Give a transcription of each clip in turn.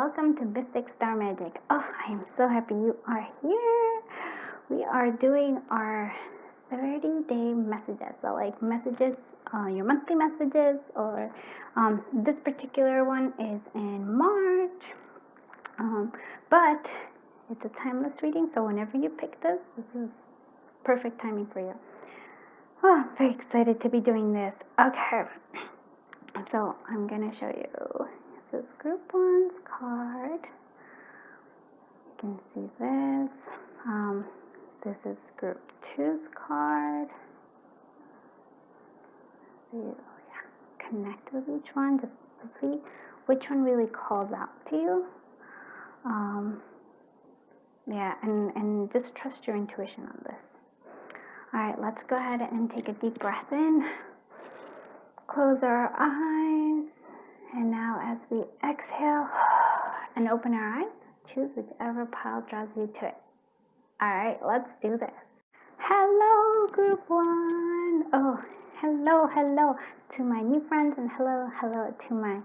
welcome to Mystic Star Magic. Oh, I am so happy you are here. We are doing our 30-day messages. So like messages, your monthly messages, or this particular one is in March. But it's a timeless reading, so whenever you pick this is perfect timing for you. Oh, I'm very excited to be doing this. Okay, so I'm gonna show you. This is Group 1's card. You can see this. This is Group 2's card. So connect with each one just to see which one really calls out to you. And just trust your intuition on this. All right, let's go ahead and take a deep breath in. Close our eyes. And now as we exhale and open our eyes, choose whichever pile draws you to it. All right, let's do this. Hello, Group 1. Oh, hello to my new friends, and hello to my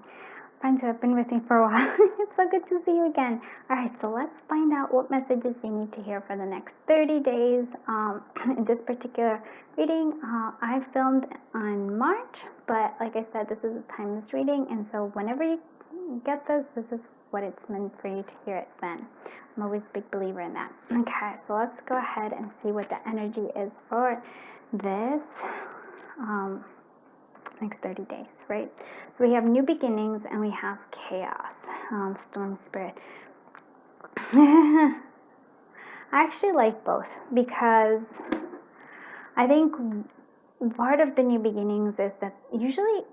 friends who have been with me for a while. It's so good to see you again. All right, so let's find out what messages you need to hear for the next 30 days. In this particular reading, I filmed on March, but like I said, this is a timeless reading, and so whenever you get this is what it's meant for you to hear it then. I'm always a big believer in that. Okay, so let's go ahead and see what the energy is for this next 30 days, right? So we have new beginnings and we have chaos, storm spirit. I actually like both because I think part of the new beginnings is that usually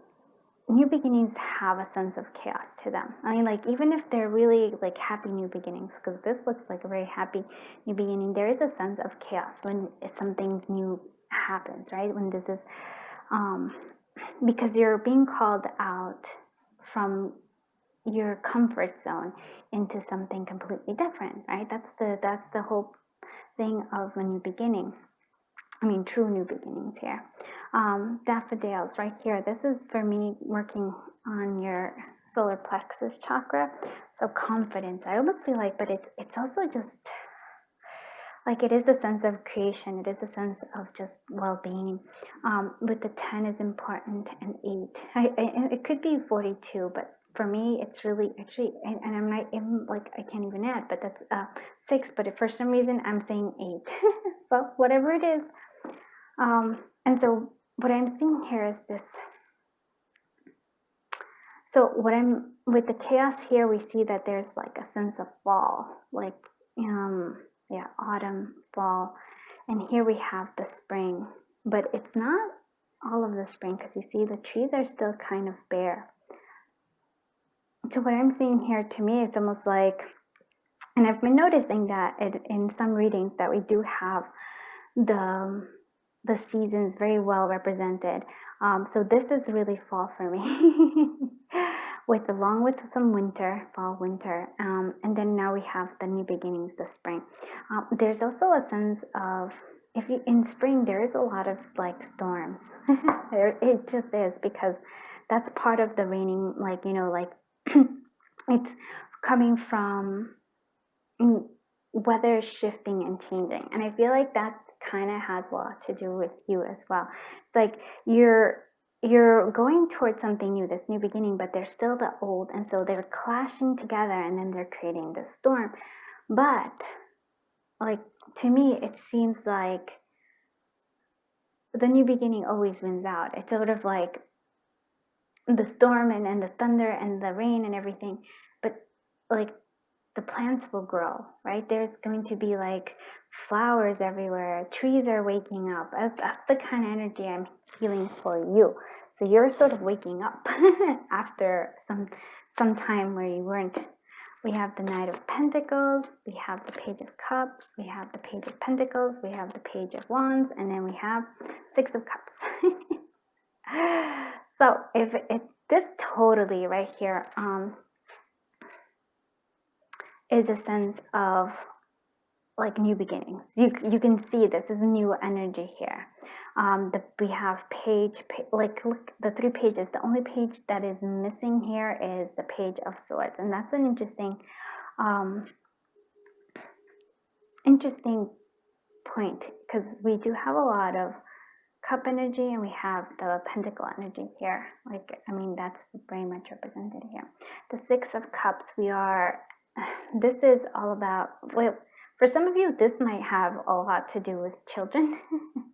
new beginnings have a sense of chaos to them. I mean, like, even if they're really like happy new beginnings, because this looks like a very happy new beginning, there is a sense of chaos when something new happens, right? When this is because you're being called out from your comfort zone into something completely different, right? That's the whole thing of a new beginning. I mean, true new beginnings here. Daffodils right here. This is for me working on your solar plexus chakra. So confidence. I almost feel like, but it's also just like it is a sense of creation. It is a sense of just well-being. With the 10 is important and 8. It could be 42, but for me, it's really actually, and I'm not even like I can't even add, but that's 6. But for some reason, I'm saying 8. So whatever it is. And so what I'm seeing here is this. So with the chaos here, we see that there's like a sense of fall, like, autumn, fall. And here we have the spring, but it's not all of the spring because you see the trees are still kind of bare. So what I'm seeing here, to me, it's almost like, and I've been noticing that in some readings that we do have the seasons very well represented. So this is really fall for me, along with some winter, fall, winter, and then now we have the new beginnings, the spring. There's also a sense of, in spring there is a lot of like storms. It just is, because that's part of the raining, like, it's coming from weather shifting and changing, and I feel like that kind of has a lot to do with you as well. It's like you're going towards something new, this new beginning, but there's still the old, and so they're clashing together, and then they're creating this storm. But like, to me, it seems like the new beginning always wins out. It's sort of like the storm and the thunder and the rain and everything, but like the plants will grow, right? There's going to be like flowers everywhere. Trees are waking up. That's the kind of energy I'm feeling for you. So you're sort of waking up after some time where you weren't. We have the Knight of Pentacles. We have the Page of Cups. We have the Page of Pentacles. We have the Page of Wands. And then we have 6 of Cups. So if this totally right here, is a sense of like new beginnings. You can see this is new energy here. We have like look, the 3 pages. The only page that is missing here is the Page of Swords, and that's an interesting point, because we do have a lot of Cup energy and we have the Pentacle energy here. Like, I mean, that's very much represented here. The 6 of Cups, this is all about, well, for some of you, this might have a lot to do with children,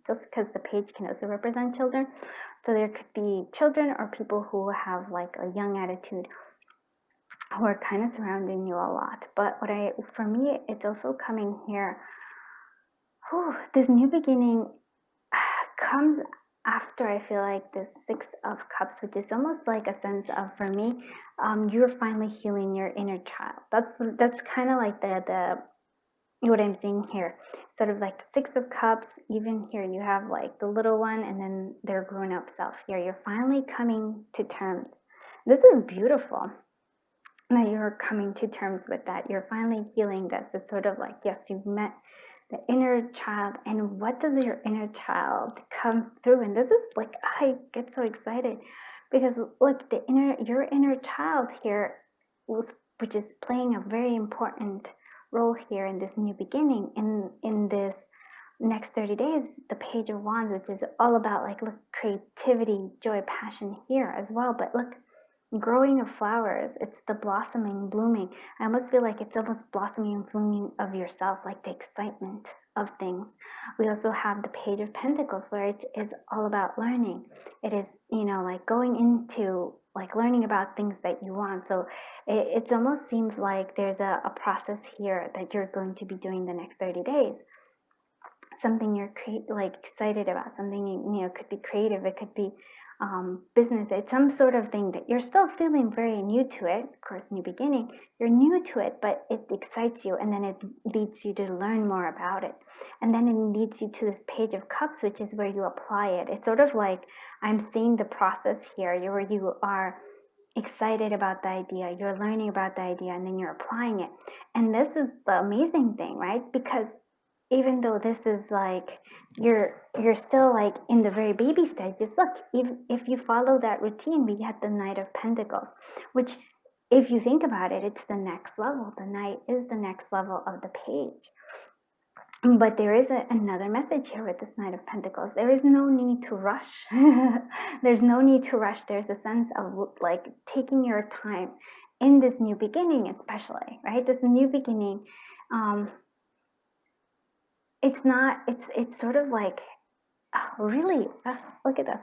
just because the page can also represent children. So there could be children or people who have like a young attitude who are kind of surrounding you a lot. But for me, it's also coming here. This new beginning comes after, I feel like, the 6 of Cups, which is almost like a sense of, for me, you're finally healing your inner child. That's kind of like the what I'm seeing here. Sort of like the 6 of Cups, even here you have like the little one and then their grown-up self here. You're finally coming to terms. This is beautiful that you're coming to terms with that. You're finally healing this. It's sort of like, yes, you've met the inner child, and what does your inner child come through? And this is like, I get so excited because look, your inner child here, which is playing a very important role here in this new beginning, in this next 30 days, the Page of Wands, which is all about like, look, creativity, joy, passion here as well. But look, growing of flowers, it's the blossoming, blooming. I almost feel like it's almost blossoming and blooming of yourself, like the excitement of things. We also have the Page of Pentacles, where it is all about learning. It is, like going into like learning about things that you want. So it almost seems like there's a process here that you're going to be doing the next 30 days. Something you're like excited about, something, it could be creative, it could be business, it's some sort of thing that you're still feeling very new to it. Of course, new beginning, you're new to it, but it excites you, and then it leads you to learn more about it. And then it leads you to this Page of Cups, which is where you apply it. It's sort of like, I'm seeing the process here, where you are excited about the idea, you're learning about the idea, and then you're applying it. And this is the amazing thing, right? Because even though this is like, you're still like in the very baby stages, look, if you follow that routine, we get the Knight of Pentacles, which, if you think about it, it's the next level. The Knight is the next level of the page. But there is another message here with this Knight of Pentacles. There is no need to rush. There's no need to rush. There's a sense of like taking your time in this new beginning, especially, right? This new beginning, it's sort of like, really, look at this,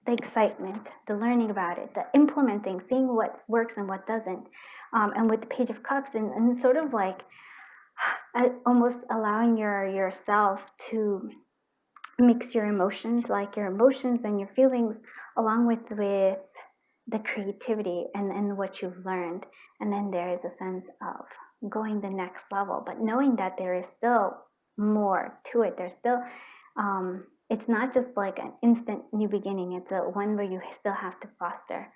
the excitement, the learning about it, the implementing, seeing what works and what doesn't, and with the Page of Cups, and sort of like almost allowing yourself to mix your emotions, like your emotions and your feelings, along with the creativity and what you've learned. And then there is a sense of going the next level, but knowing that there is still more to it. There's still, it's not just like an instant new beginning. It's a one where you still have to foster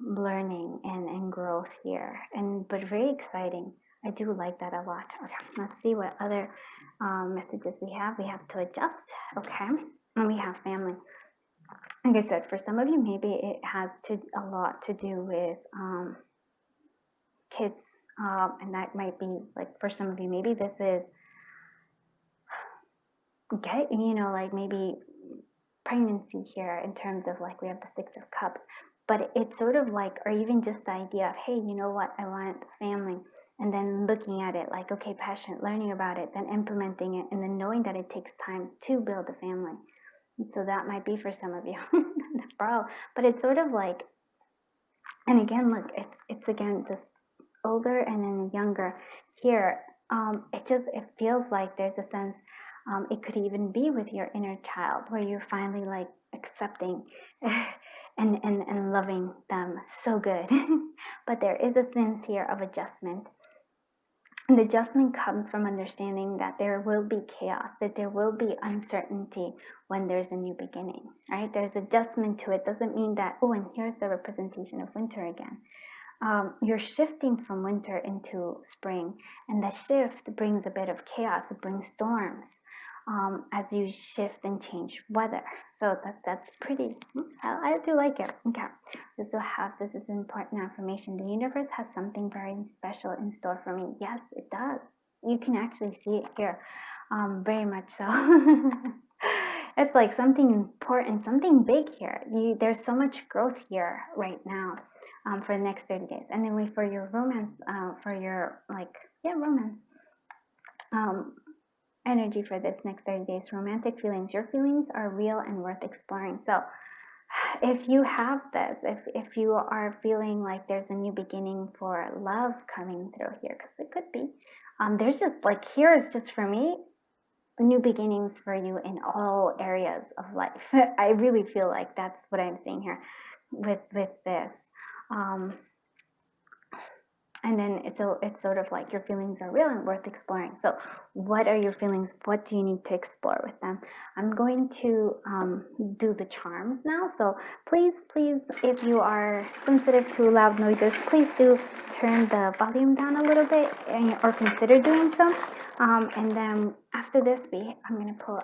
learning and growth here. But very exciting. I do like that a lot. Okay, let's see what other messages we have. We have to adjust. Okay, and we have family. Like I said, for some of you, maybe it has a lot to do with kids, and that might be like, for some of you, maybe this is like maybe pregnancy here, in terms of like, we have the 6 of Cups, but it's sort of like, or even just the idea of, hey, you know what, I want family, and then looking at it like, okay, passionate, learning about it, then implementing it, and then knowing that it takes time to build a family. So that might be for some of you, bro. But it's sort of like, and again, look, it's again this older and then younger here. It feels like there's a sense. It could even be with your inner child, where you're finally like accepting and loving them so good. But there is a sense here of adjustment. And the adjustment comes from understanding that there will be chaos, that there will be uncertainty when there's a new beginning, right? There's adjustment to it. Doesn't mean that, oh, and here's the representation of winter again. you're shifting from winter into spring, and the shift brings a bit of chaos. It brings storms as you shift and change weather. So that's pretty. I do like it. Okay, this is important affirmation. The universe has something very special in store for me. Yes, it does. You can actually see it here, very much so. It's like something important, something big here. There's so much growth here right now. For the next 30 days. And then for your romance, for your romance energy for this next 30 days, romantic feelings. Your feelings are real and worth exploring. So if you have this, if you are feeling like there's a new beginning for love coming through here, because it could be, there's just like, here is just for me, new beginnings for you in all areas of life. I really feel like that's what I'm seeing here with this. And then it's sort of like your feelings are real and worth exploring. So what are your feelings? What do you need to explore with them? I'm going to do the charms now. So please, if you are sensitive to loud noises, please do turn the volume down a little bit, or consider doing so. And then after this, I'm going to pull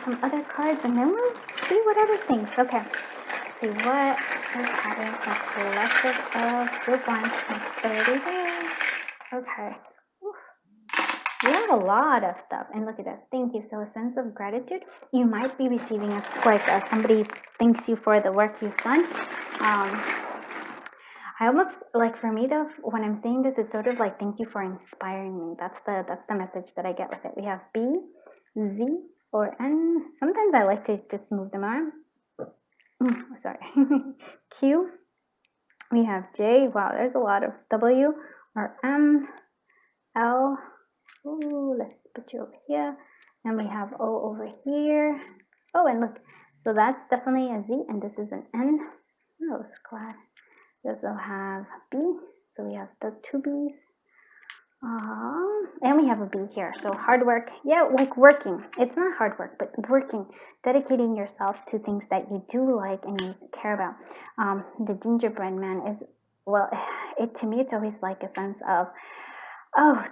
some other cards, and then we'll see what other things. Okay. See what is having a collective of your blinds next 30 days. Okay. You have a lot of stuff, and look at this. Thank you. So a sense of gratitude. You might be receiving somebody thanks you for the work you've done. I almost like, for me though, when I'm saying this, it's sort of like thank you for inspiring me. That's the message that I get with it. We have B, Z, or N. Sometimes I like to just move them around. Sorry. Q. We have J. Wow, there's a lot of W, or M, L. Ooh, let's put you over here. And we have O over here. Oh, and look. So that's definitely a Z, and this is an N. Oh, it's glad. We also have B. So we have the two B's. And we have a B here. So hard work. Yeah, like working. It's not hard work, but working. Dedicating yourself to things that you do like and you care about. The gingerbread man is, well, to me, it's always like a sense of,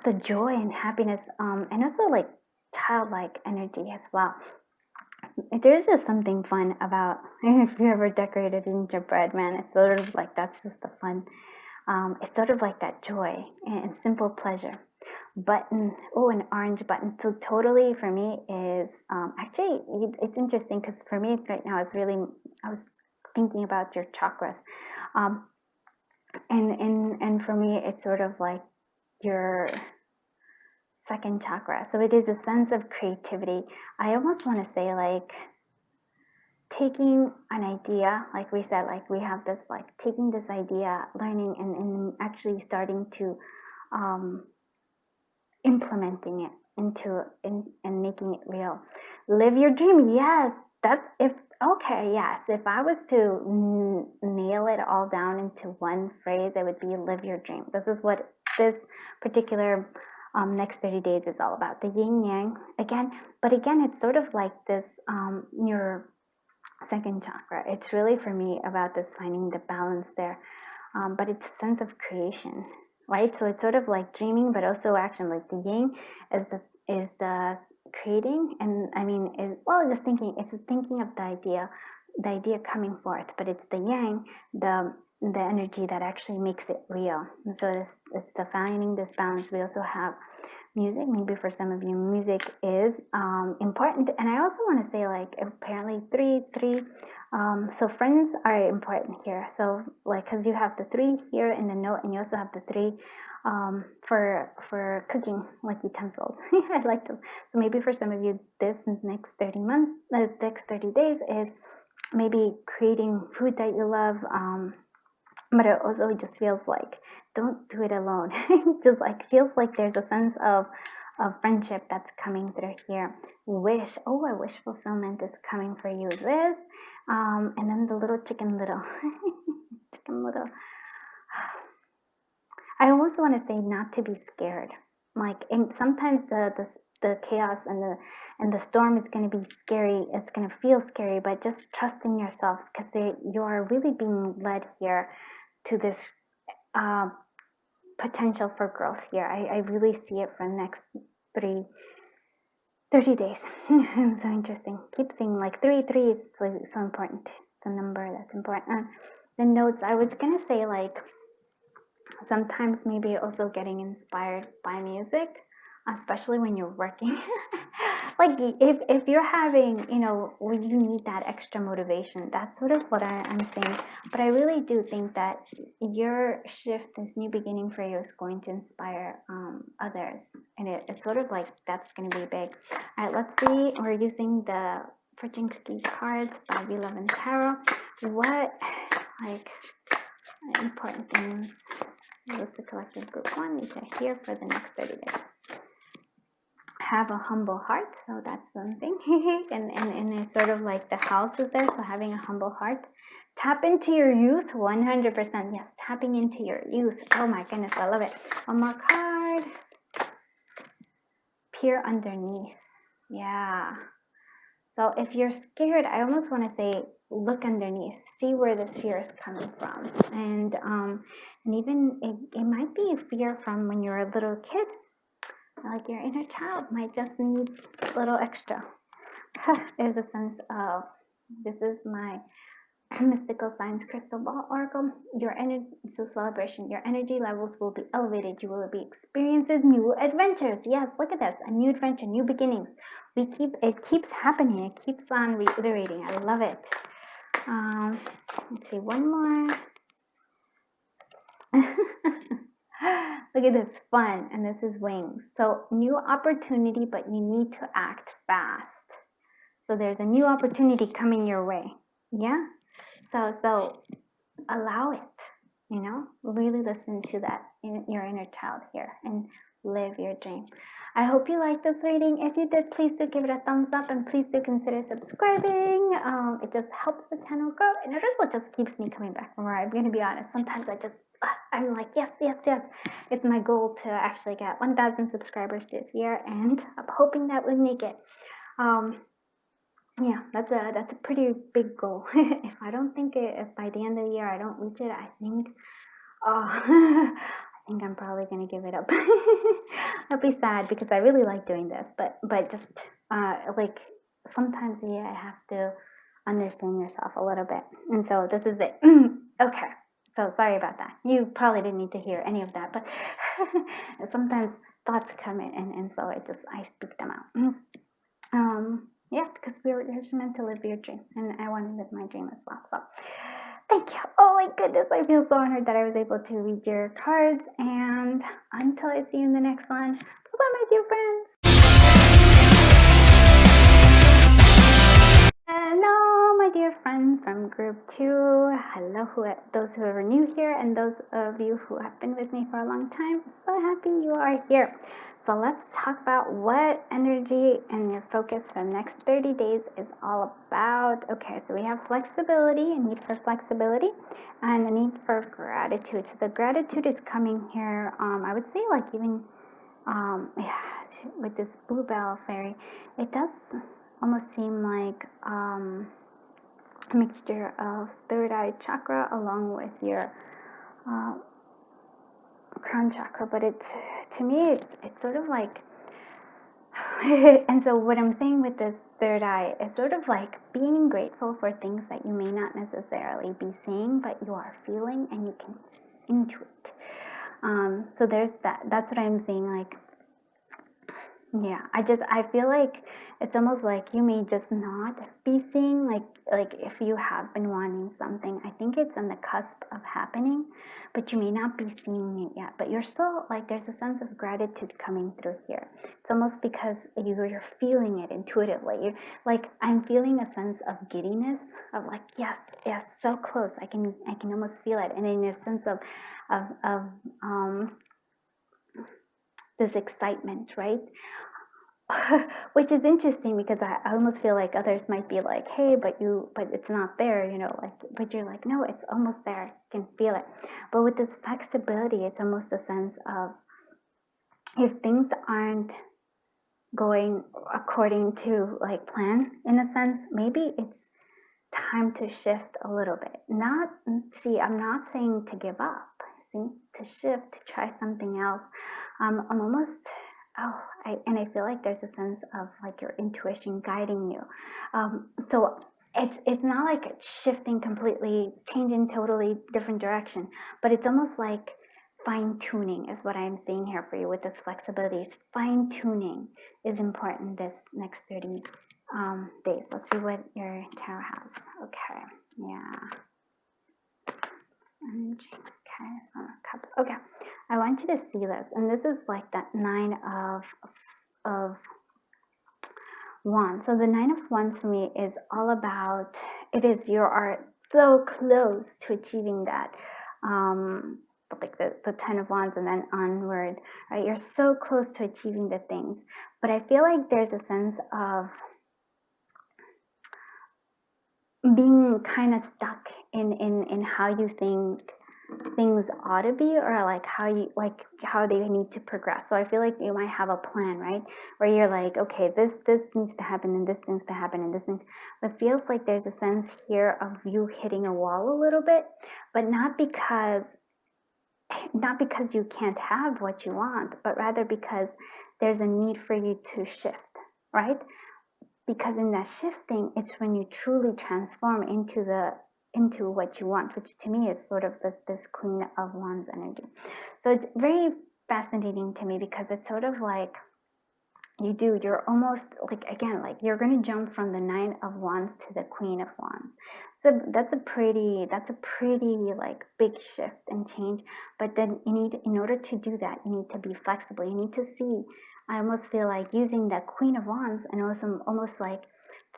the joy and happiness, and also like childlike energy as well. There's just something fun about, if you ever decorated a gingerbread man, it's sort of like, that's just the fun. It's sort of like that joy and simple pleasure. Button, an orange button. So totally for me is, actually, it's interesting because for me right now, I was thinking about your chakras. And for me, it's sort of like your second chakra. So it is a sense of creativity. I almost want to say like taking an idea, like we said, like we have this, like taking this idea, learning and actually starting to implementing it and making it real. Live your dream. Yes, if I was to nail it all down into one phrase, it would be live your dream. This is what this particular next 30 days is all about. The yin yang again, but again, it's sort of like this your second chakra. It's really for me about this finding the balance there, but it's a sense of creation, right? So it's sort of like dreaming, but also action. Like the yin is the creating, and I mean, just thinking. It's thinking of the idea coming forth, but it's the yang, the energy that actually makes it real. And so it's the finding this balance. We also have music. Maybe for some of you, music is important. And I also want to say, like, apparently three. So friends are important here. So like, because you have the 3 here in the note, and you also have the 3 for cooking, like utensils. I like them. So maybe for some of you, this next 30 days is maybe creating food that you love. But it also just feels like, don't do it alone. Just like feels like there's a sense of friendship that's coming through here. Wish fulfillment is coming for you. This, and then the little chicken little. Chicken little. I also want to say not to be scared. Like, sometimes the chaos and the storm is going to be scary. It's going to feel scary, but just trust in yourself, because you are really being led here to this potential for growth here. I really see it for the next 30 days. So interesting. Keep seeing like 3 is so important. The number that's important. The notes, I was gonna say, like, sometimes maybe also getting inspired by music, especially when you're working. Like if you're having, when you need that extra motivation, that's sort of what I'm saying. But I really do think that your shift, this new beginning for you, is going to inspire others, and it's sort of like that's going to be big. All right, let's see. We're using the fortune cookie cards by We Love and Tarot. What, like, important things was the collective group 1 need to hear for the next 30 days? Have a humble heart, so that's something. and it's sort of like the house is there, so having a humble heart. Tap into your youth, 100%. Yes, tapping into your youth. Oh my goodness, I love it. One more card. Peer underneath. Yeah. So if you're scared, I almost want to say, look underneath, see where this fear is coming from. And even it might be a fear from when you're a little kid. Like your inner child might just need a little extra. There's a sense of, this is my mystical science crystal ball oracle. Your energy, so celebration, your energy levels will be elevated. You will be experiencing new adventures. Yes, look at this, a new adventure, new beginnings. It keeps happening. It keeps on reiterating. I love it. Let's see, one more. Look at this, fun, and this is wings. So new opportunity, but you need to act fast. So there's a new opportunity coming your way. Yeah. So allow it. Really listen to that in your inner child here and live your dream. I hope you liked this reading. If you did, please do give it a thumbs up, and please do consider subscribing. It just helps the channel grow, and it also just keeps me coming back for more. I'm gonna be honest. Sometimes I'm like, yes. It's my goal to actually get 1,000 subscribers this year, and I'm hoping that we make it. Yeah, that's a pretty big goal. If I don't think if by the end of the year I don't reach it, I think, I think I'm probably gonna give it up. I'll be sad because I really like doing this, but just like sometimes I have to understand yourself a little bit, and so this is it. Okay, so sorry about that. You probably didn't need to hear any of that, but sometimes thoughts come in, and so I speak them out. Yeah, because you're just meant to live your dream, and I want to live my dream as well. So thank you. Oh my goodness, I feel so honored that I was able to read your cards, and until I see you in the next one, bye-bye, my dear friends. Hello, my dear friends from group 2. Hello, those who are new here, and those of you who have been with me for a long time. So happy you are here. So let's talk about what energy and your focus for the next 30 days is all about. Okay, so we have flexibility, a need for flexibility, and a need for gratitude. So the gratitude is coming here, I would say, like, even with this bluebell fairy, it does almost seem like a mixture of third eye chakra along with your crown chakra, but to me it's sort of like and so what I'm saying with this third eye is sort of like being grateful for things that you may not necessarily be seeing, but you are feeling and you can intuit. So there's that's what I'm saying. Like, yeah, I feel like it's almost like you may just not be seeing, like if you have been wanting something, I think it's on the cusp of happening, but you may not be seeing it yet, but you're still, like, there's a sense of gratitude coming through here. It's almost because you're feeling it intuitively. You're like, I'm feeling a sense of giddiness, of like, yes, so close, I can almost feel it, and in a sense of this excitement, right? Which is interesting because I almost feel like others might be like, hey, but it's not there, like, but you're like, no, it's almost there, I can feel it. But with this flexibility, it's almost a sense of, if things aren't going according to like plan, in a sense, maybe it's time to shift a little bit. I'm not saying to give up. see, to shift, to try something else. I'm almost, and I feel like there's a sense of like your intuition guiding you. So it's not like it's shifting completely, changing totally different direction, but it's almost like fine tuning is what I'm seeing here for you with this flexibility. Fine tuning is important this next 30 days. Let's see what your tarot has. Okay, yeah. Energy. Okay, cups. Okay, I want you to see this, and this is like that 9 of Wands. So the 9 of Wands for me is all about. It is you are so close to achieving that. Like the 10 of Wands and then onward, right? You're so close to achieving the things, but I feel like there's a sense of being kind of stuck in how you think things ought to be, or like how they need to progress. So I feel like you might have a plan, right, where you're like, okay, this needs to happen and this needs to happen and this needs, but it feels like there's a sense here of you hitting a wall a little bit, but not because you can't have what you want, but rather because there's a need for you to shift, right? Because in that shifting, it's when you truly transform into what you want, which to me is sort of this Queen of Wands energy. So it's very fascinating to me because it's sort of like you're almost like, again, like you're going to jump from the 9 of Wands to the Queen of Wands. So that's a pretty like big shift and change. But then in order to do that, you need to be flexible. You need to see, I almost feel like using that Queen of Wands and also almost like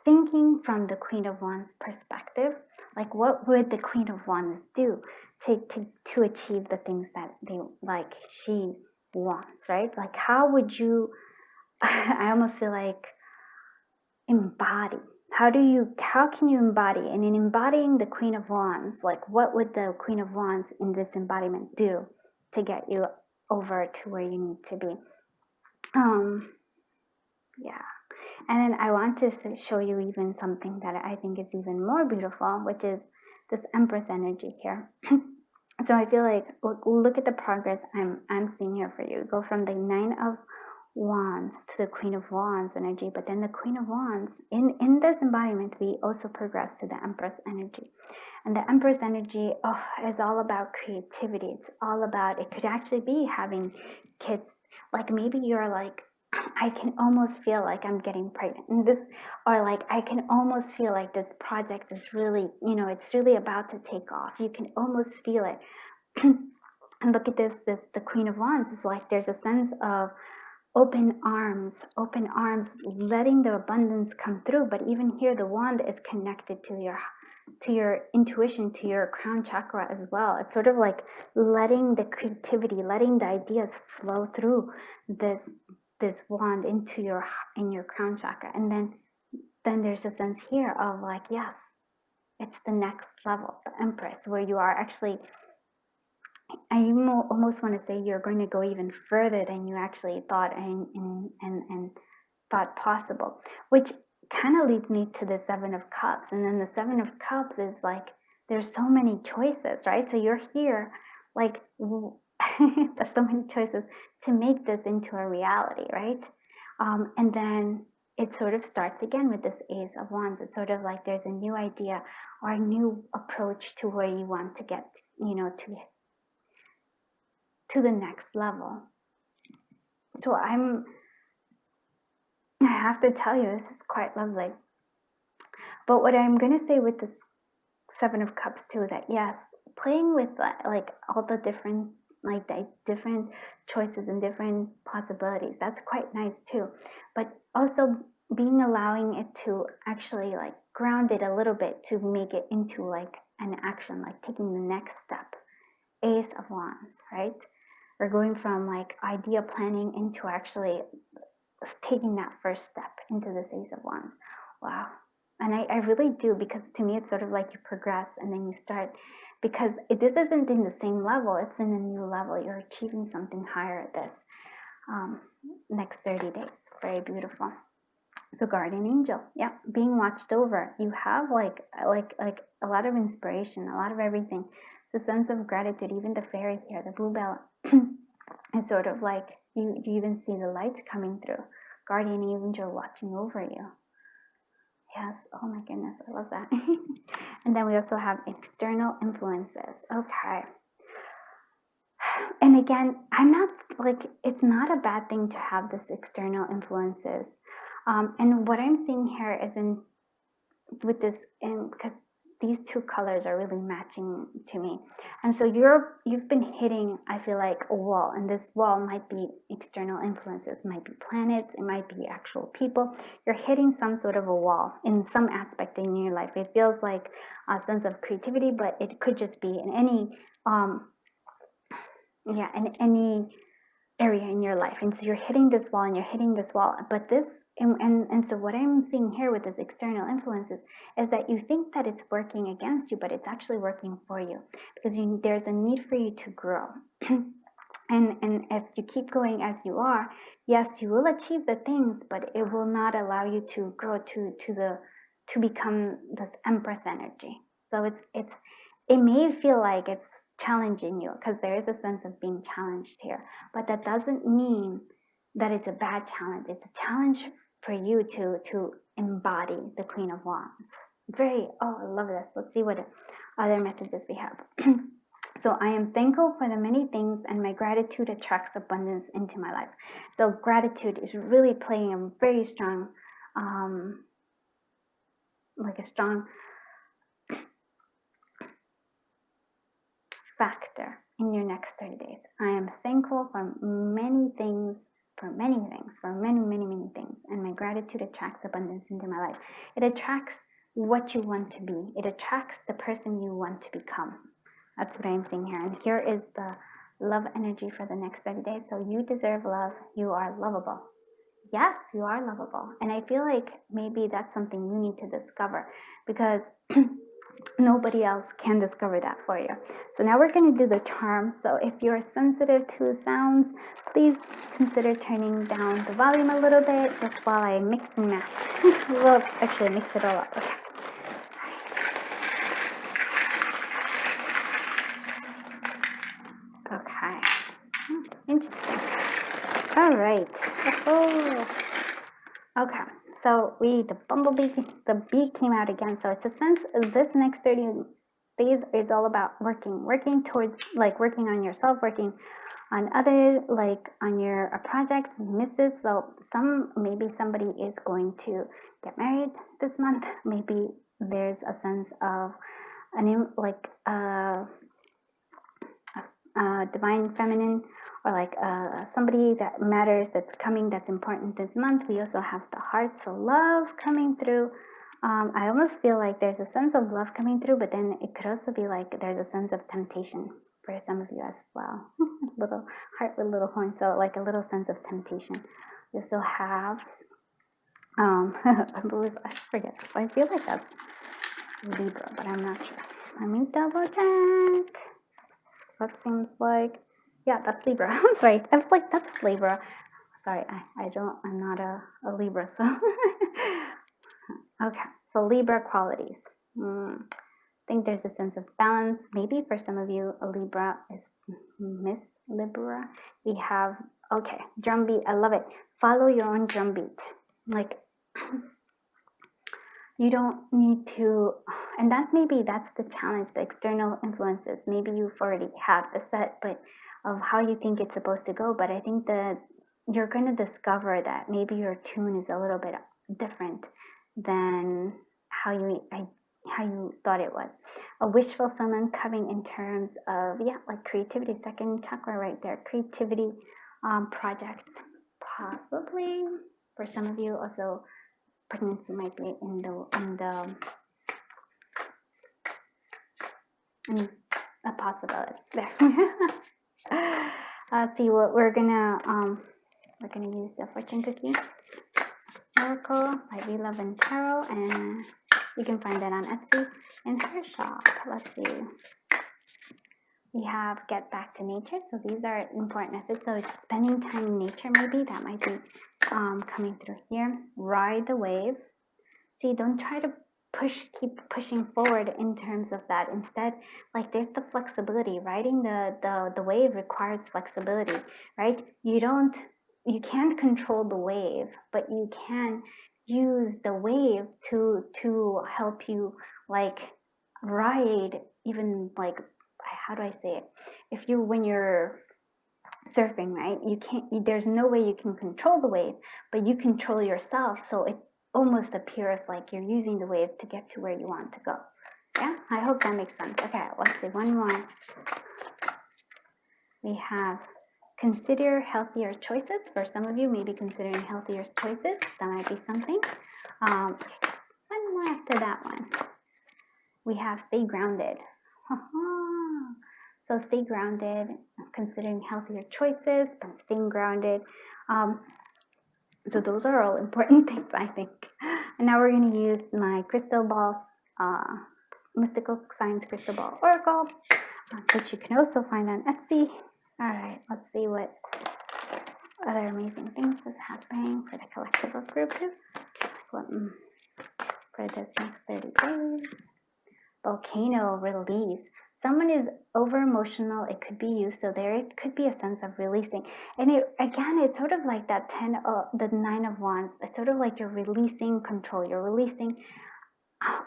thinking from the Queen of Wands perspective, like what would the Queen of Wands do to achieve the things that she wants, right? Like how would you, I almost feel like embody. How can you embody? And in embodying the Queen of Wands, like what would the Queen of Wands in this embodiment do to get you over to where you need to be? Yeah. And then I want to show you even something that I think is even more beautiful, which is this Empress energy here. So I feel like, look at the progress I'm seeing here for you. Go from the 9 of Wands to the Queen of Wands energy, but then the Queen of Wands, in this embodiment, we also progress to the Empress energy. And the Empress energy is all about creativity. It's all about, it could actually be having kids. Like maybe you're like, I can almost feel like I'm getting pregnant. And this, or like, I can almost feel like this project is really, it's really about to take off. You can almost feel it. And look at this, the Queen of Wands is like, there's a sense of open arms, letting the abundance come through. But even here, the wand is connected to your intuition, to your crown chakra as well. It's sort of like letting the creativity, letting the ideas flow through this wand into your crown chakra. And then there's a sense here of like, yes, it's the next level, the Empress, where you are actually, I almost want to say you're going to go even further than you actually thought and thought possible, which kind of leads me to the 7 of Cups. And then the 7 of Cups is like, there's so many choices, right? So you're here, like, there's so many choices to make this into a reality, right? And then it sort of starts again with this Ace of Wands. It's sort of like there's a new idea or a new approach to where you want to get, to the next level. So I have to tell you, this is quite lovely. But what I'm going to say with this 7 of Cups too, that yes, playing with like all the different choices and different possibilities, that's quite nice too. But also allowing it to actually like ground it a little bit to make it into like an action, like taking the next step. Ace of Wands, right? We're going from like idea planning into actually taking that first step into this Ace of Wands. Wow. And I really do, because to me it's sort of like you progress and then you start, because this isn't in the same level, it's in a new level. You're achieving something higher at this next 30 days. Very beautiful. So guardian angel, yeah, being watched over. You have like a lot of inspiration, a lot of everything. the sense of gratitude. Even the fairy here, the bluebell, is sort of like you even see the lights coming through. Guardian angel watching over you. Yes, oh my goodness, I love that. And then we also have external influences. Okay. And again, I'm not like, it's not a bad thing to have this external influences. And what I'm seeing here is with this, because these two colors are really matching to me. And so you've been hitting, I feel like, a wall, and this wall might be external influences, might be planets, it might be actual people. You're hitting some sort of a wall in some aspect in your life. It feels like a sense of creativity, but it could just be in any in any area in your life. And so you're hitting this wall and you're hitting this wall, but this and so what I'm seeing here with this external influences is that you think that it's working against you, but it's actually working for you, because there's a need for you to grow. and if you keep going as you are, yes, you will achieve the things, but it will not allow you to grow to become this empress energy. So it may feel like it's challenging you, because there is a sense of being challenged here, but that doesn't mean that it's a bad challenge. It's a challenge for you to embody the Queen of Wands. I love this. Let's see what other messages we have. So I am thankful for the many things, and my gratitude attracts abundance into my life. So gratitude is really playing a very strong, strong factor in your next 30 days. I am thankful for many things, for many things, and my gratitude attracts abundance into my life. It attracts what you want to be. It attracts the person you want to become. That's what I'm seeing here. And here is the love energy for the next 30 days. So you deserve love. You are lovable. Yes, you are lovable. And I feel like maybe that's something you need to discover, because nobody else can discover that for you. So now we're going to do the charm. So if you're sensitive to sounds, please consider turning down the volume a little bit just while I mix and match. We'll actually mix it all up. Okay. Okay. Interesting. All right. Oh. Okay. So the bee came out again. So it's a sense of this next 30 days is all about working towards, like, working on yourself, working on others, like on your projects, misses. So maybe somebody is going to get married this month. Maybe there's a sense of divine feminine, or like somebody that matters, that's coming, that's important this month. We also have the hearts of love coming through. I almost feel like there's a sense of love coming through, but then it could also be like there's a sense of temptation for some of you as well. Little heart with little horn, so like a little sense of temptation. We also have I forget. I feel like that's Libra, but I'm not sure. Let me double check. That seems like, yeah, that's Libra. I'm sorry. I was like, that's Libra. Sorry, I'm not a Libra, so. Okay, so Libra qualities. I think there's a sense of balance. Maybe for some of you, a Libra is Miss Libra. We have, okay, drumbeat. I love it. Follow your own drumbeat. Like, you don't need to, and that's the challenge, the external influences. Maybe you've already had the set, but of how you think it's supposed to go. But I think that you're going to discover that maybe your tune is a little bit different than how you thought it was. A wish fulfillment coming in terms of, like creativity, second chakra right there, creativity, project, possibly for some of you. Also, pregnancy might be in a possibility there. Let's see what we're gonna use the fortune cookie oracle by We Love and Tarot, and you can find that on Etsy in her shop. Let's see. We have Get Back to Nature. So these are important messages. So it's spending time in nature, maybe that might be coming through here. Ride the wave. See, don't try to keep pushing forward in terms of that. Instead, like, there's the flexibility. Riding the wave requires flexibility, right? You can't control the wave, but you can use the wave to help you, like, ride, even, like, how do I say it? When you're surfing, right? There's no way you can control the wave, but you control yourself. So it almost appears like you're using the wave to get to where you want to go. Yeah, I hope that makes sense. Okay, let's see, one more. We have consider healthier choices. For some of you, maybe considering healthier choices, that might be something. One more after that one. We have stay grounded. So stay grounded, considering healthier choices, but staying grounded. So those are all important things, I think. And now we're going to use my crystal balls, Mystical Science Crystal Ball Oracle, which you can also find on Etsy. All right, let's see what other amazing things is happening for the collective of group for this next 30 days. Volcano release. Someone is over emotional. It could be you. So there it could be a sense of releasing. And it's sort of like that the 9 of Wands. It's sort of like you're releasing control. You're releasing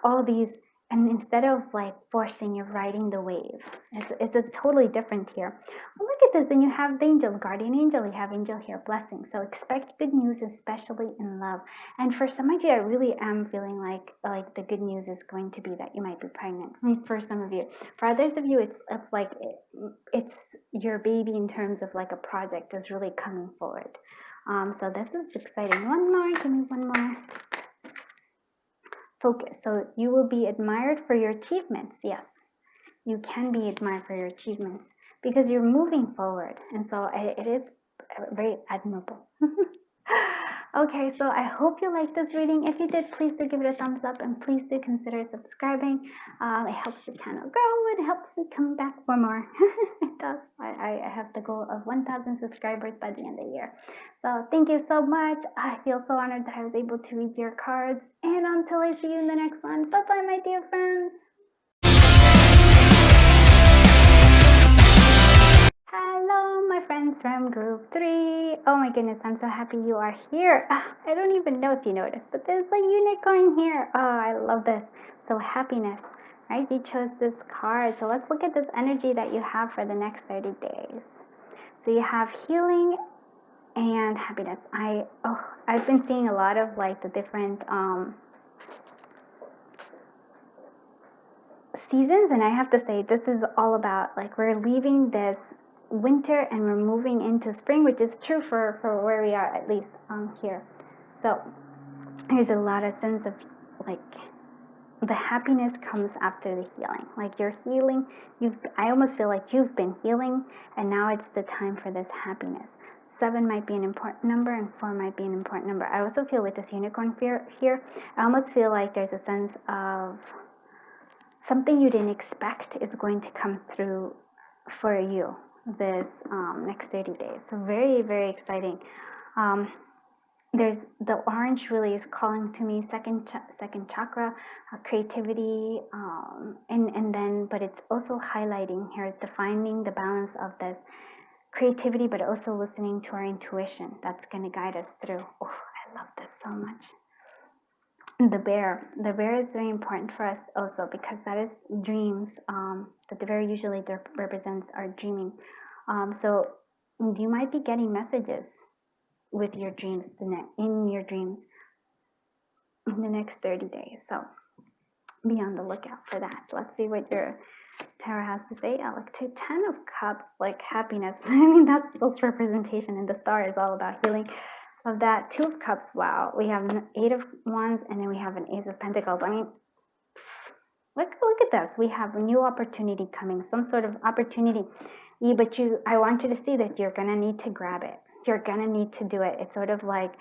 all these, and instead of like forcing, you're riding the wave. It's a totally different here. Oh, look at this. And you have the angel, guardian angel. You have angel here, blessing. So expect good news, especially in love. And for some of you, I really am feeling like the good news is going to be that you might be pregnant. For some of you. For others of you, it's like it's your baby in terms of like a project is really coming forward. So this is exciting. One more. Give me one more. Focus. So you will be admired for your achievements. Yes, you can be admired for your achievements because you're moving forward. And so it is very admirable. Okay, so I hope you liked this reading. If you did, please do give it a thumbs up and please do consider subscribing. It helps the channel grow. It helps me come back for more. It does. I have the goal of 1,000 subscribers by the end of the year. So thank you so much. I feel so honored that I was able to read your cards. And until I see you in the next one, bye-bye, my dear friends. Hello, my friends from group 3. Oh my goodness, I'm so happy you are here. I don't even know if you noticed, but there's a unicorn here. Oh, I love this. So happiness, right? You chose this card. So let's look at this energy that you have for the next 30 days. So you have healing and happiness. I've been seeing a lot of like the different seasons, and I have to say this is all about like we're leaving this winter and we're moving into spring, which is true for where we are, at least here. So there's a lot of sense of like the happiness comes after the healing. Like you're healing, I almost feel like you've been healing and now it's the time for this happiness. 7 might be an important number and 4 might be an important number. I also feel with this unicorn here, I almost feel like there's a sense of something you didn't expect is going to come through for you this next 30 days. So very, very exciting. There's the orange really is calling to me second chakra, creativity, and then, but it's also highlighting here, defining the balance of this creativity, but also listening to our intuition. That's going to guide us through. Oh, I love this so much. The bear is very important for us also because that is dreams. That the bear usually represents our dreaming. So you might be getting messages with your dreams in your dreams in the next 30 days. So be on the lookout for that. Let's see what your tarot has to say. I look to 10 of Cups, like happiness. I mean, that's those representation, and the star is all about healing. Of that, 2 of Cups, wow. We have an 8 of Wands, and then we have an Ace of Pentacles. I mean, look at this. We have a new opportunity coming, some sort of opportunity. But I want you to see that you're going to need to grab it. You're going to need to do it. It's sort of like,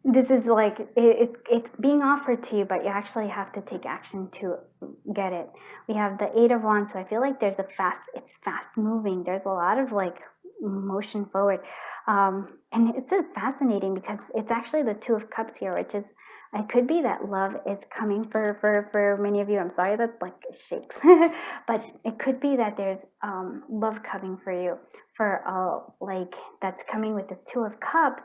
this is like, it's being offered to you, but you actually have to take action to get it. We have the 8 of Wands, so I feel like it's fast moving. There's a lot of like motion forward. And it's so fascinating because it's actually the 2 of Cups here, which is It could be that love is coming for many of you. I'm sorry that like it shakes, but it could be that there's love coming for you, for like that's coming with the Two of Cups,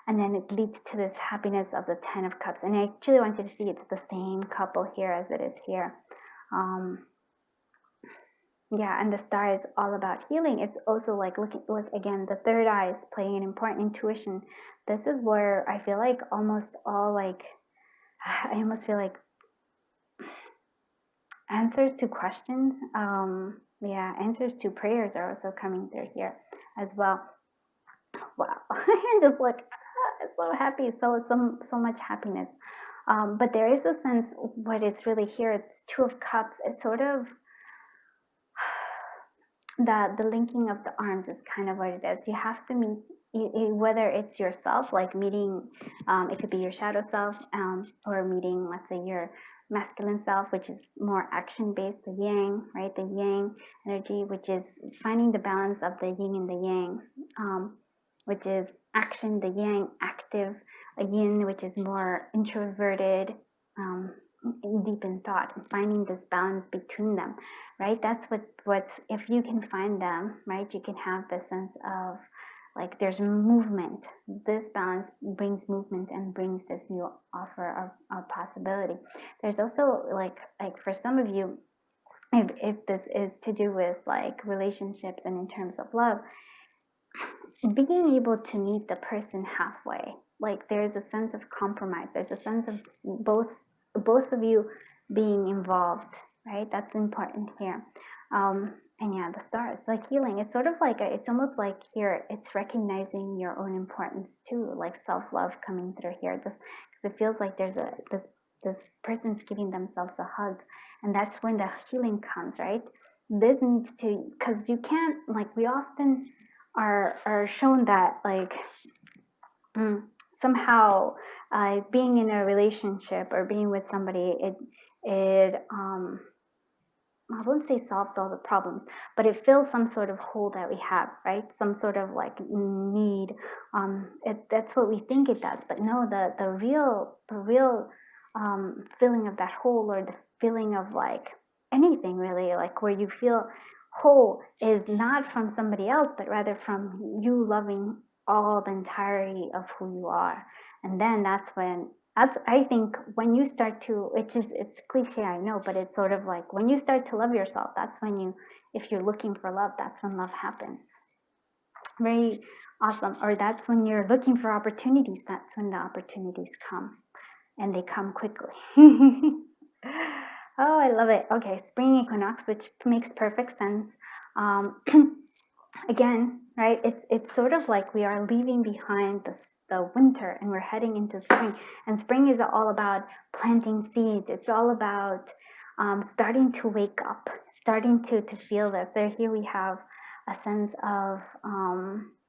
and then it leads to this happiness of the Ten of Cups. And I actually want you to see it's the same couple here as it is here. Yeah, and the Star is all about healing. It's also like look again, the third eye is playing an important intuition. This is where I feel like almost all like I almost feel like answers to questions, yeah, answers to prayers are also coming through here as well. Wow, I'm just like so happy, so much happiness. But there is a sense what it's really here. It's Two of Cups. It's sort of the linking of the arms is kind of what it is. You have to meet, whether it's yourself, like meeting, it could be your shadow self, or meeting, let's say, your masculine self, which is more action-based, the yang, right? The yang energy, which is finding the balance of the yin and the yang, which is action, the yang, active, a yin, which is more introverted, deep in thought, and finding this balance between them, right? That's what's if you can find them, right, you can have the sense of like there's movement. This balance brings movement and brings this new offer of possibility. There's also like for some of you, if this is to do with like relationships and in terms of love, being able to meet the person halfway, like there's a sense of compromise, there's a sense of both of you being involved, right? That's important here. And yeah, the Star is like healing. It's sort of like it's almost like here it's recognizing your own importance too, like self-love coming through here. Just because it feels like there's this person's giving themselves a hug, and that's when the healing comes, right? This needs to, because you can't, like we often are shown that like somehow being in a relationship or being with somebody, it I wouldn't say solves all the problems, but it fills some sort of hole that we have, right? Some sort of like need. That's what we think it does, but no, the real filling of that hole, or the feeling of like anything really, like where you feel whole, is not from somebody else, but rather from you loving all the entirety of who you are. And then that's I think when you start to, it's cliche, I know, but it's sort of like when you start to love yourself, that's when if you're looking for love, that's when love happens. Very awesome. Or that's when you're looking for opportunities, that's when the opportunities come, and they come quickly. Oh, I love it. Okay, spring equinox, which makes perfect sense. Again, right, it's sort of like we are leaving behind the winter and we're heading into spring. And spring is all about planting seeds. It's all about starting to wake up, starting to feel this. Here we have a sense of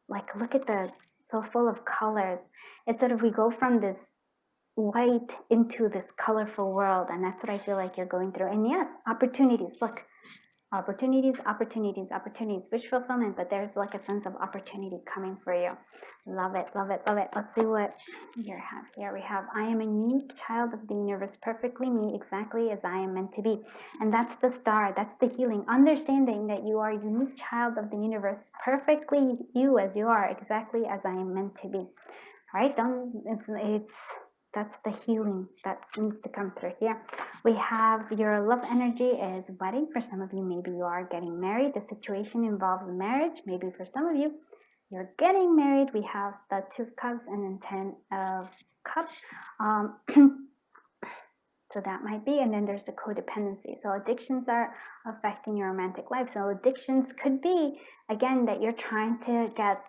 like, look at this, so full of colors. It's sort of, we go from this white into this colorful world, and that's what I feel like you're going through. And yes, opportunities, look, opportunities, wish fulfillment, but there's like a sense of opportunity coming for you. Love it, love it, love it. Let's see what you have here. We have, I am a unique child of the universe, perfectly me, exactly as I am meant to be. And that's the Star, that's the healing, understanding that you are a unique child of the universe, perfectly you as you are, exactly as I am meant to be. Right? That's the healing that needs to come through here. We have your love energy is wedding. For some of you, maybe you are getting married. The situation involves marriage. Maybe for some of you, you're getting married. We have the Two of Cups and then Ten of Cups. So that might be. And then there's the codependency. So addictions are affecting your romantic life. So addictions could be, again, that you're trying to get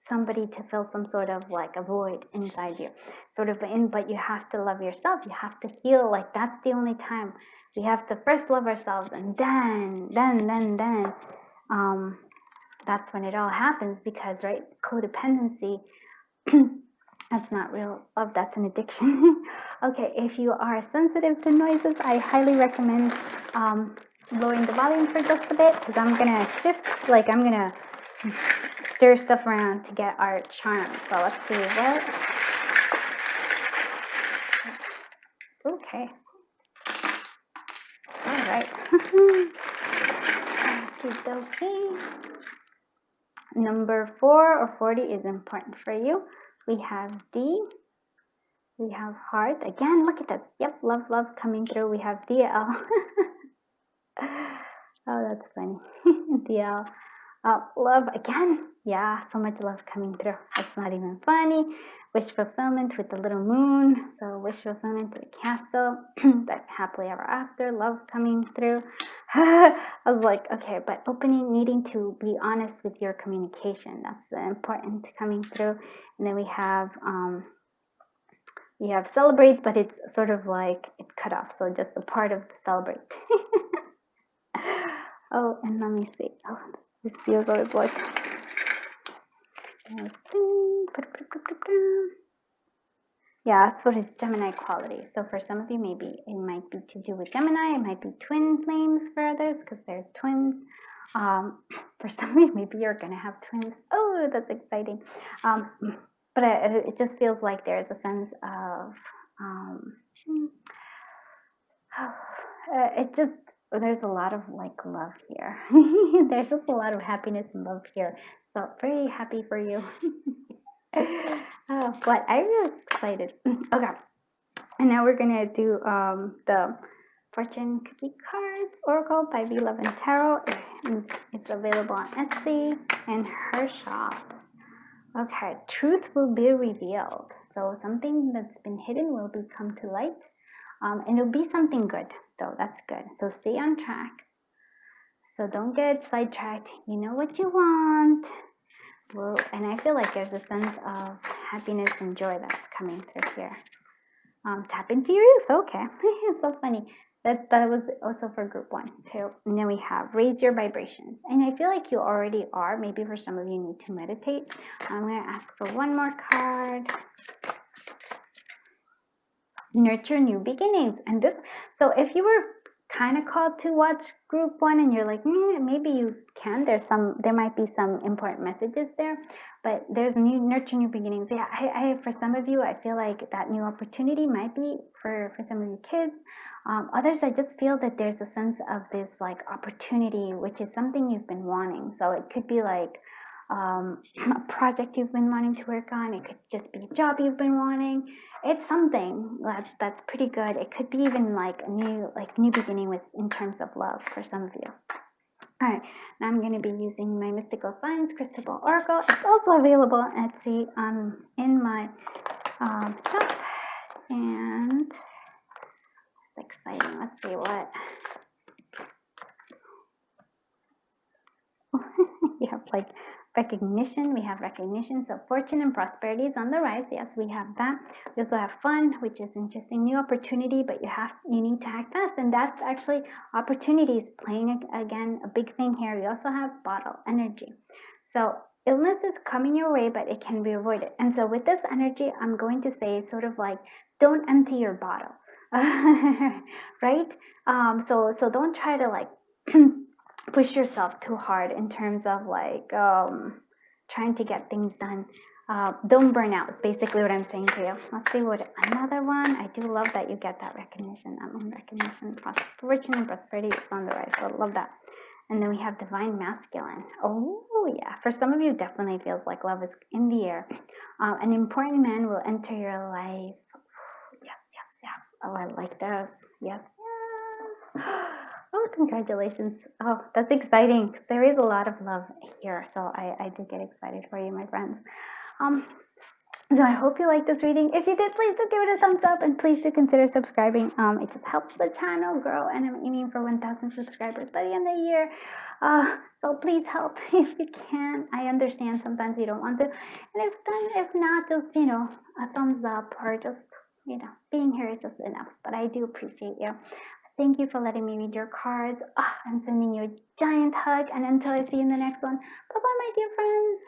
somebody to fill some sort of like a void inside you, but you have to love yourself. You have to heal. Like that's the only time we have to first love ourselves, and then that's when it all happens. Because right, codependency, that's not real love, that's an addiction. Okay, if you are sensitive to noises, I highly recommend lowering the volume for just a bit, because I'm gonna shift, like I'm gonna stir stuff around to get our charm. So let's see what. Okay. All right. Okey-dokey. Number 4 or 40 is important for you. We have D. We have heart. Again, look at this. Yep, love, love coming through. We have DL. Oh, that's funny. DL. Love again. Yeah, so much love coming through. It's not even funny. Wish fulfillment with the little moon. So wish fulfillment to the castle. That happily ever after. Love coming through. I was like, okay, but needing to be honest with your communication. That's important coming through. And then we have celebrate, but it's sort of like it cut off. So just a part of the celebrate. Oh, and let me see. Oh, this feels what it's like. Yeah, that's what is Gemini quality. So for some of you, maybe it might be to do with Gemini. It might be twin flames for others because there's twins. For some of you, maybe you're going to have twins. Oh, that's exciting. But it just feels like there's a sense of, there's a lot of like love here. There's just a lot of happiness and love here. So very happy for you. Oh, but I'm really excited. Okay. And now we're going to do the Fortune Cookie Cards Oracle by V11 Tarot. It's available on Etsy and her shop. Okay, truth will be revealed. So something that's been hidden will come to light. And it'll be something good. So that's good. So stay on track. So don't get sidetracked. You know what you want. Well, and I feel like there's a sense of happiness and joy that's coming through here. Tap into your youth. Okay. It's so funny. That was also for group 1 too. And then we have raise your vibrations. And I feel like you already are. Maybe for some of you need to meditate. I'm going to ask for one more card. Nurture new beginnings. And this, so if you were kind of called to watch group 1 and you're like, maybe you can, there might be some important messages there, but there's nurture new beginnings. Yeah, I for some of you, I feel like that new opportunity might be for some of you kids. Others, I just feel that there's a sense of this like opportunity, which is something you've been wanting. So it could be like a project you've been wanting to work on. It could just be a job you've been wanting. It's something that's pretty good. It could be even like a new beginning in terms of love for some of you. All right, now I'm going to be using my Mystical Science Crystal Ball Oracle. It's also available on Etsy in my shop, and it's exciting. Let's see what we have. Like recognition. We have recognition. So fortune and prosperity is on the rise. Yes, we have that. We also have fun, which is interesting. New opportunity, but you need to act fast. And that's actually opportunities playing again a big thing here. We also have bottle energy. So illness is coming your way, but it can be avoided. And so with this energy, I'm going to say sort of like, don't empty your bottle, right? So don't try to like push yourself too hard in terms of like trying to get things done. Don't burn out is basically what I'm saying to you. Let's see what another one. I do love that you get that recognition. Recognition, fortune and prosperity is on the rise. So I love that. And then we have divine masculine. Oh yeah, for some of you definitely feels like love is in the air. An important man will enter your life. Yes. Oh, I like this. Yes. Oh, congratulations. Oh, that's exciting. There is a lot of love here. So I do get excited for you, my friends. So I hope you like this reading. If you did, please do give it a thumbs up and please do consider subscribing. It just helps the channel grow, and I'm aiming for 1,000 subscribers by the end of the year. So please help if you can. I understand sometimes you don't want to. And if not, just, a thumbs up or just, being here is just enough. But I do appreciate you. Thank you for letting me read your cards. I'm sending you a giant hug, and until I see you in the next one, bye-bye, my dear friends.